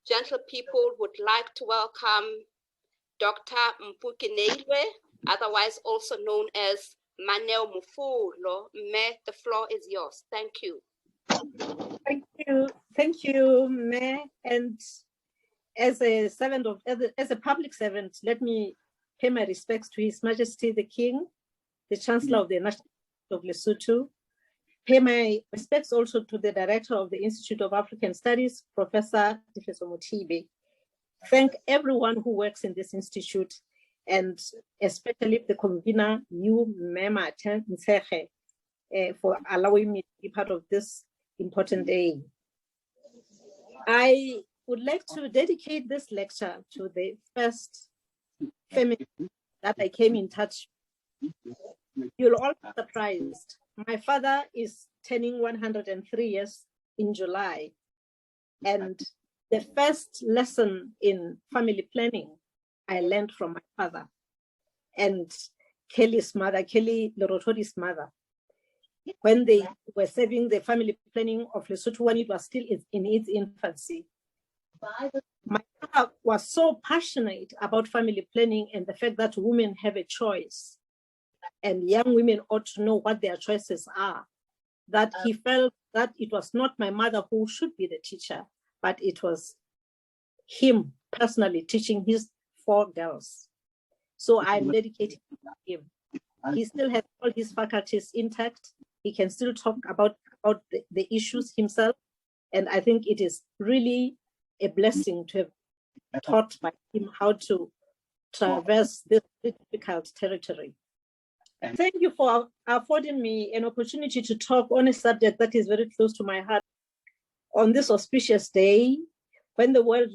gentle people, would like to welcome Dr. Mphu, otherwise also known as Mphu. Mme, the floor is yours. Thank you. Thank you, Mayor. And as a public servant, let me pay my respects to His Majesty the King, the Chancellor of the National University of Lesotho. Pay my respects also to the Director of the Institute of African Studies, Professor Difeso Motibe. Thank everyone who works in this institute, and especially the convener, you, Mema Nseche, for allowing me to be part of this important day. I would like to dedicate this lecture to the first feminist that I came in touch with. You'll all be surprised. My father is turning 103 years in July, and the first lesson in family planning I learned from my father and Kelly's mother, Kelly Lorotori's mother, when they were serving the family planning of Lesotho when it was still in its infancy. My father was so passionate about family planning and the fact that women have a choice and young women ought to know what their choices are, that he felt that it was not my mother who should be the teacher, but it was him personally teaching his 4 girls. So I'm dedicated to him. He still has all his faculties intact. He can still talk about the issues himself. And I think it is really a blessing to have taught by him how to traverse this difficult territory. Thank you for affording me an opportunity to talk on a subject that is very close to my heart on this auspicious day, when the world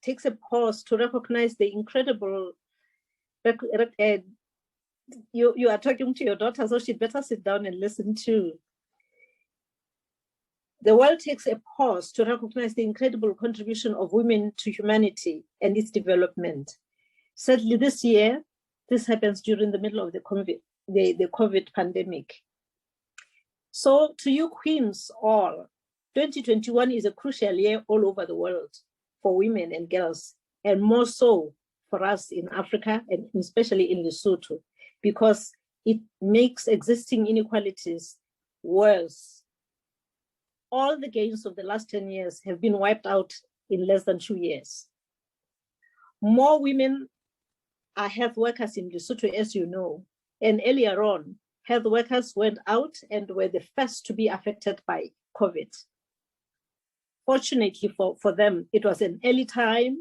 takes a pause to recognize the incredible. You are talking to your daughter, so she'd better sit down and listen too. The world takes a pause to recognize the incredible contribution of women to humanity and its development. Sadly, this year, this happens during the middle of the COVID pandemic. So to you queens all, 2021 is a crucial year all over the world for women and girls, and more so for us in Africa and especially in Lesotho, because it makes existing inequalities worse. All the gains of the last 10 years have been wiped out in less than 2 years. More women are health workers in Lesotho, as you know, and earlier on, health workers went out and were the first to be affected by COVID. Fortunately for them, it was an early time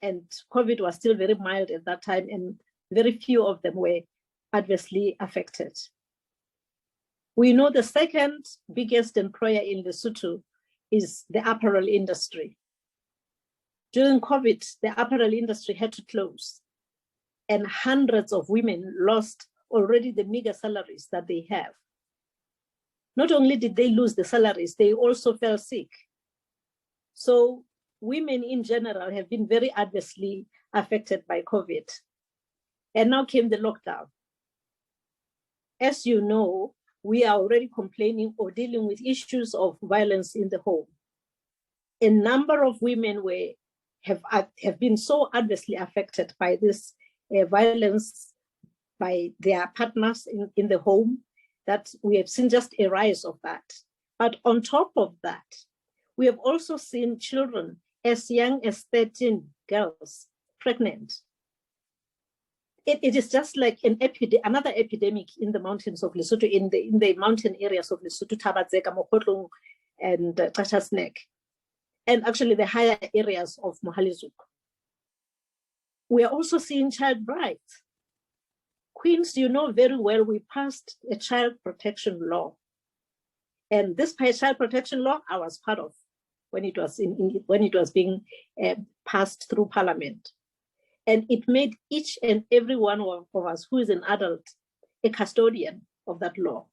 and COVID was still very mild at that time, and very few of them were adversely affected. We know the second biggest employer in Lesotho is the apparel industry. During COVID, the apparel industry had to close, and hundreds of women lost already the meager salaries that they have. Not only did they lose the salaries, they also fell sick. So women in general have been very adversely affected by COVID. And now came the lockdown. As you know, we are already complaining or dealing with issues of violence in the home. A number of women have been so adversely affected by this violence by their partners in the home that we have seen just a rise of that. But on top of that, we have also seen children as young as 13 girls pregnant. It is just like another epidemic in the mountains of Lesotho, in the mountain areas of Lesotho, Tabatseka, Mokotlong, and Tashas Neck, and actually the higher areas of Mohalizuk. We are also seeing child brides. Queens, you know very well, we passed a child protection law. And this child protection law, I was part of when it was being passed through Parliament. And it made each and every one of us who is an adult a custodian of that law.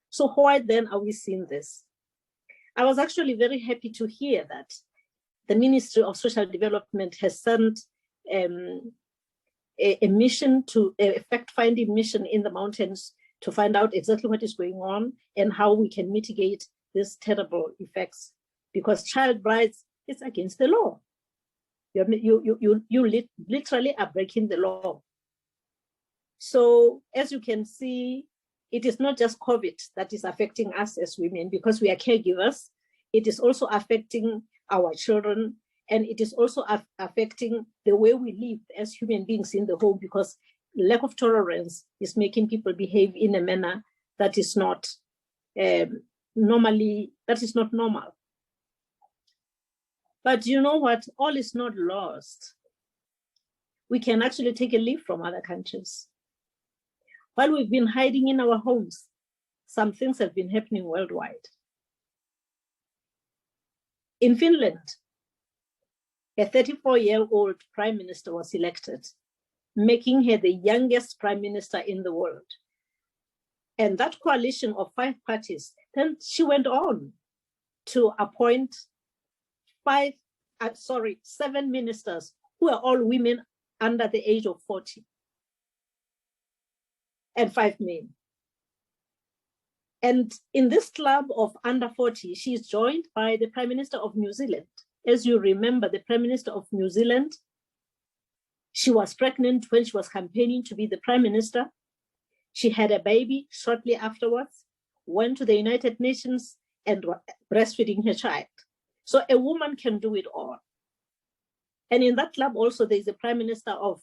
So why then are we seeing this? I was actually very happy to hear that the Ministry of Social Development has sent a mission, a fact-finding mission in the mountains to find out exactly what is going on and how we can mitigate these terrible effects, because child brides is against the law. You literally are breaking the law. So as you can see, it is not just COVID that is affecting us as women because we are caregivers. It is also affecting our children, and it is also affecting the way we live as human beings in the home, because lack of tolerance is making people behave in a manner that is not normal. But you know what? All is not lost. We can actually take a leaf from other countries. While we've been hiding in our homes, some things have been happening worldwide. In Finland, a 34-year-old prime minister was elected, making her the youngest prime minister in the world. And that coalition of 5 parties, then she went on to appoint 7 ministers who are all women under the age of 40. And 5 men. And in this club of under 40, she is joined by the Prime Minister of New Zealand. As you remember, the Prime Minister of New Zealand, she was pregnant when she was campaigning to be the Prime Minister. She had a baby shortly afterwards, went to the United Nations and was breastfeeding her child. So a woman can do it all. And in that club also, there's the Prime Minister of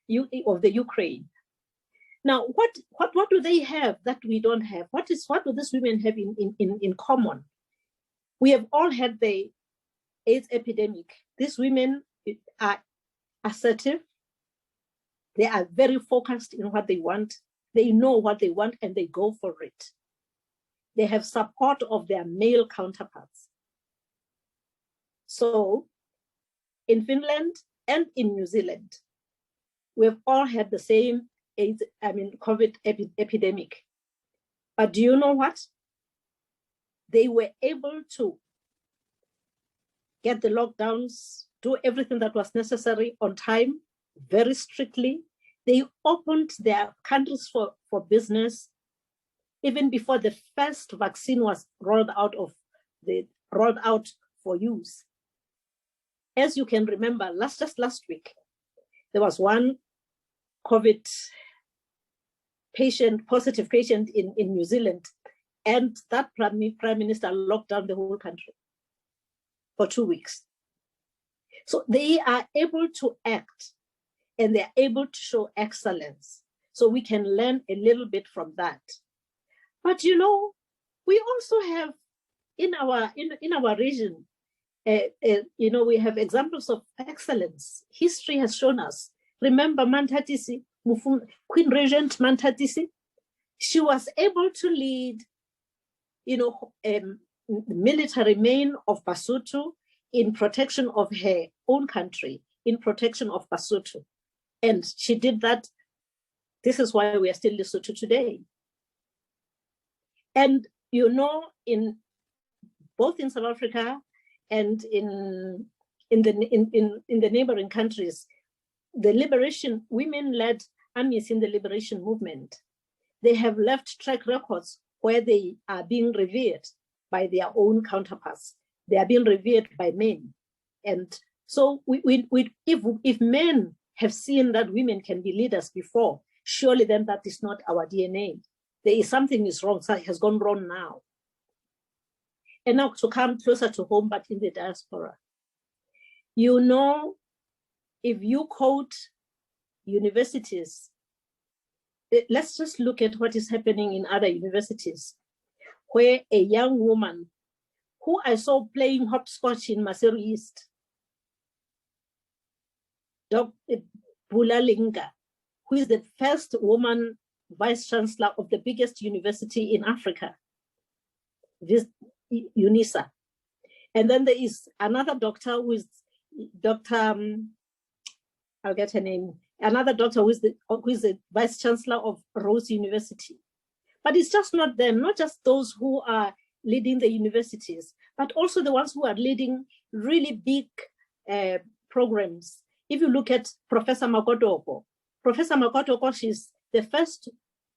the Ukraine. Now, what do they have that we don't have? What do these women have in common? We have all had the AIDS epidemic. These women are assertive. They are very focused in what they want. They know what they want and they go for it. They have support of their male counterparts. So in Finland and in New Zealand, we've all had the same COVID epidemic. But do you know what? They were able to get the lockdowns, do everything that was necessary on time, very strictly. They opened their countries for business even before the first vaccine was rolled out for use. As you can remember, just last week, there was one COVID positive patient in New Zealand, and that prime minister locked down the whole country for 2 weeks. So they are able to act and they're able to show excellence. So we can learn a little bit from that. But you know, we also have in our region, we have examples of excellence. History has shown us. Remember Mantatisi, Queen Regent Mantatisi? She was able to lead, the military men of Basotho in protection of her own country, in protection of Basotho. And she did that. This is why we are still Lesotho today. And both in South Africa and in the neighboring countries, the liberation, women-led armies in the liberation movement, they have left track records where they are being revered by their own counterparts. They are being revered by men. And so if men have seen that women can be leaders before, surely then that is not our DNA. There is something is wrong, so it has gone wrong now. And now to come closer to home, but in the diaspora. If you quote universities, let's just look at what is happening in other universities, where a young woman who I saw playing hopscotch in Maseru East, Dr. Bulalinga, who is the first woman vice-chancellor of the biggest university in Africa, this UNISA. And then there is another doctor who is Dr. I'll get her name, another doctor who is the vice-chancellor of Rose University. But it's just not them, not just those who are leading the universities, but also the ones who are leading really big programs. If you look at Professor Makotoko, she's the first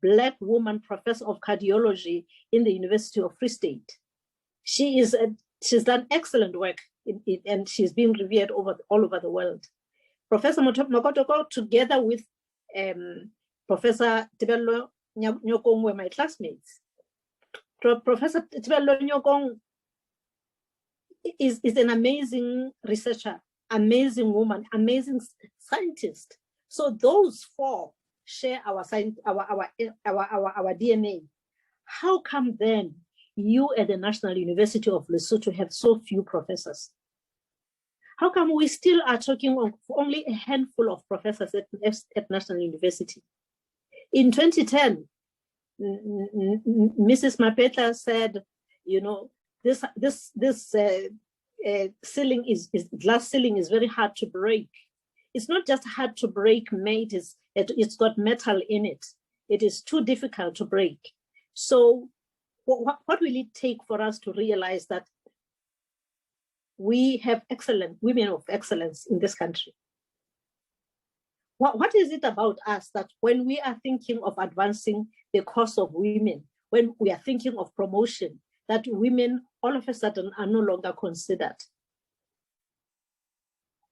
Black woman professor of cardiology in the University of Free State. She's done excellent work and she's being revered all over the world. Professor Mokotoko, together with Professor Tibelo Nyokong, were my classmates. Professor Tibelo Nyokong is an amazing researcher, amazing woman, amazing scientist. So those four share our DNA. How come then you at the National University of Lesotho have so few professors? How come we still are talking of only a handful of professors at National University? In 2010, Mrs. Mapeta said, you know, this ceiling glass ceiling is very hard to break. It's not just hard to break, mate. It's got metal in it. It is too difficult to break. So what will it take for us to realize that we have excellent women of excellence in this country? What is it about us that when we are thinking of advancing the cause of women, when we are thinking of promotion, that women all of a sudden are no longer considered?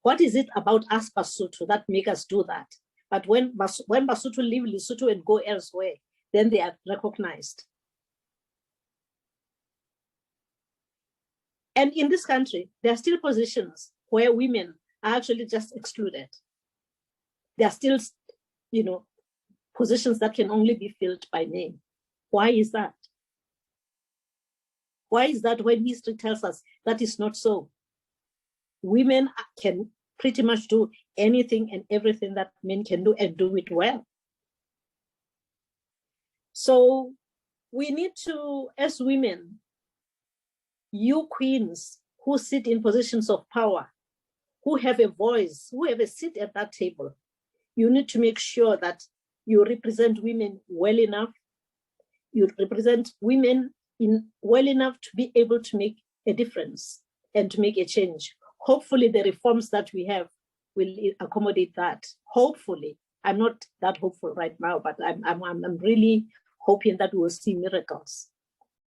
What is it about us, Basotho, that make us do that? But when Basotho leave Lesotho and go elsewhere, then they are recognized. And in this country, there are still positions where women are actually just excluded. There are still, you know, positions that can only be filled by men. Why is that? Why is that when history tells us that is not so? Women can pretty much do anything and everything that men can do and do it well. So we need to, as women, you queens who sit in positions of power, who have a voice, who have a seat at that table, you need to make sure that you represent women well enough. You represent women well enough to be able to make a difference and to make a change. Hopefully the reforms that we have will accommodate that. Hopefully. I'm not that hopeful right now, but I'm really hoping that we will see miracles.